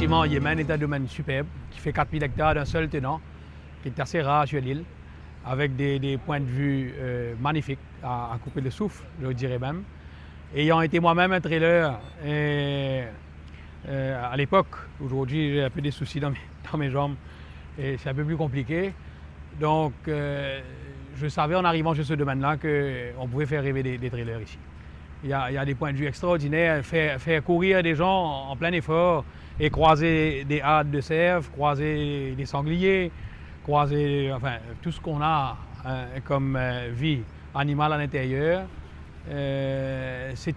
Effectivement, Yémen est un domaine superbe qui fait 4000 hectares d'un seul tenant, qui est assez rare sur l'île, avec des points de vue magnifiques, à couper le souffle, je dirais même. Ayant été moi-même un trailer à l'époque, aujourd'hui j'ai un peu des soucis dans mes jambes et c'est un peu plus compliqué. Donc je savais en arrivant sur ce domaine-là qu'on pouvait faire rêver des trailers ici. Il y a des points de vue extraordinaires, faire courir des gens en plein effort et croiser des hades de cerfs, croiser des sangliers, croiser enfin, tout ce qu'on a comme vie animale à l'intérieur. C'est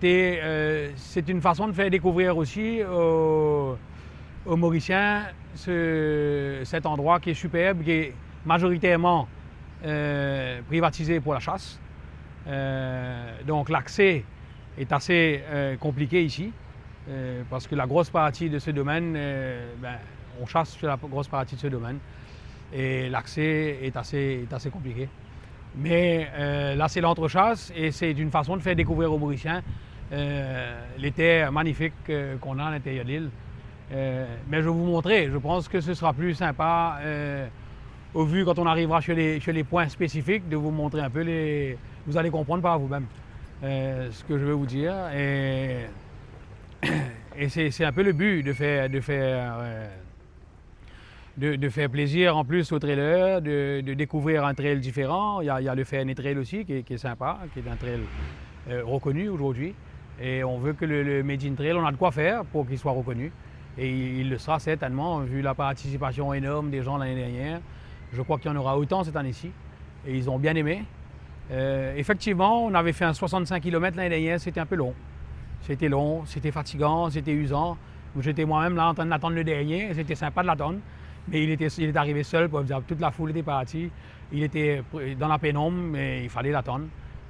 une façon de faire découvrir aussi aux Mauriciens cet endroit qui est superbe, qui est majoritairement privatisé pour la chasse. Donc l'accès est assez compliqué ici, parce que la grosse partie de ce domaine, on chasse sur la grosse partie de ce domaine, et l'accès est assez compliqué. Mais là, c'est l'entrechasse et c'est une façon de faire découvrir aux Mauriciens les terres magnifiques qu'on a à l'intérieur de l'île. Mais je vais vous montrer, je pense que ce sera plus sympa, au vu quand on arrivera chez les points spécifiques, de vous montrer un peu les... Vous allez comprendre par vous-même ce que je veux vous dire. Et c'est un peu le but de faire plaisir en plus aux trailers, de découvrir un trail différent. Il y a le Fernet Trail aussi qui est sympa, qui est un trail reconnu aujourd'hui. Et on veut que le Made in Trail, on a de quoi faire pour qu'il soit reconnu. Et il le sera certainement, vu la participation énorme des gens l'année dernière. Je crois qu'il y en aura autant cette année-ci. Et ils ont bien aimé. Effectivement, on avait fait un 65 km l'année dernière, c'était un peu long. C'était long, c'était fatigant, c'était usant. J'étais moi-même là en train d'attendre le dernier, c'était sympa de l'attendre. Mais il est arrivé seul, toute la foule était partie. Il était dans la pénombre, mais il fallait l'attendre.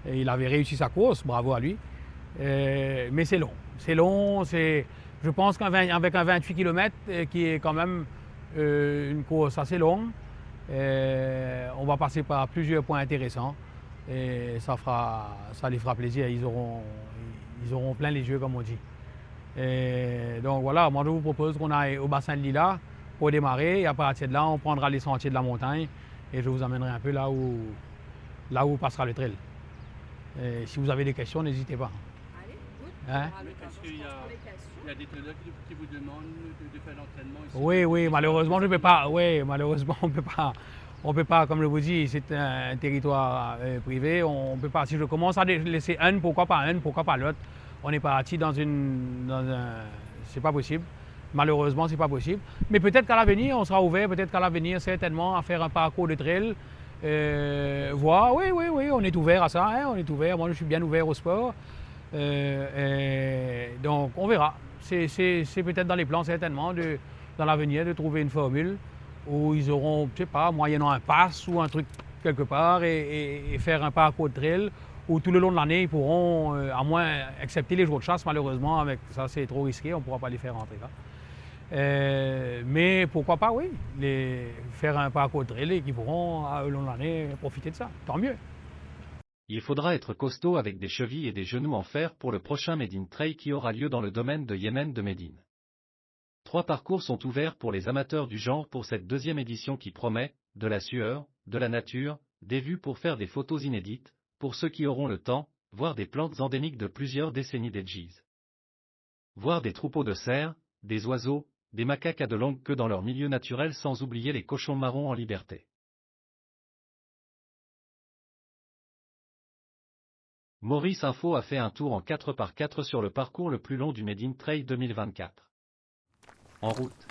Et il avait réussi sa course, bravo à lui. Mais c'est long. C'est long, je pense qu'avec un 28 km, qui est quand même une course assez longue, on va passer par plusieurs points intéressants. Et ça les fera plaisir. Ils auront plein les yeux, comme on dit. Et donc voilà, moi je vous propose qu'on aille au bassin de Lila pour démarrer. Et à partir de là, on prendra les sentiers de la montagne et je vous amènerai un peu là où passera le trail. Et si vous avez des questions, n'hésitez pas. Allez, good. Hein? Est-ce qu'il y a des trailers qui vous demandent de faire l'entraînement ici? Oui, malheureusement, je ne peux pas. Oui, malheureusement, on peut pas. On peut pas, comme je vous dis, c'est un territoire privé. On peut pas. Si je commence à laisser un, pourquoi pas l'autre? On est parti dans un. C'est pas possible. Malheureusement, c'est pas possible. Mais peut-être qu'à l'avenir, on sera ouvert. Peut-être qu'à l'avenir, certainement, à faire un parcours de trail. Voir. Oui, on est ouvert à ça. Hein, on est ouvert. Moi, je suis bien ouvert au sport. Donc, on verra. C'est peut-être dans les plans, certainement, dans l'avenir, de trouver une formule où ils auront, je sais pas, moyennant un pass ou un truc quelque part et faire un parcours de trail où tout le long de l'année, ils pourront, à moins accepter les jours de chasse, malheureusement, avec ça c'est trop risqué, on ne pourra pas les faire rentrer là. Mais pourquoi pas, oui, faire un parcours de trail et qu'ils pourront, au long de l'année, profiter de ça. Tant mieux. Il faudra être costaud avec des chevilles et des genoux en fer pour le prochain Made in Trail qui aura lieu dans le domaine de Yémen de Médine. 3 parcours sont ouverts pour les amateurs du genre pour cette deuxième édition qui promet, de la sueur, de la nature, des vues pour faire des photos inédites, pour ceux qui auront le temps, voir des plantes endémiques de plusieurs décennies d'Edgis. Voir des troupeaux de cerfs, des oiseaux, des macaques à de longues queues dans leur milieu naturel sans oublier les cochons marrons en liberté. Maurice Info a fait un tour en 4x4 sur le parcours le plus long du Made in Trail 2024. En route.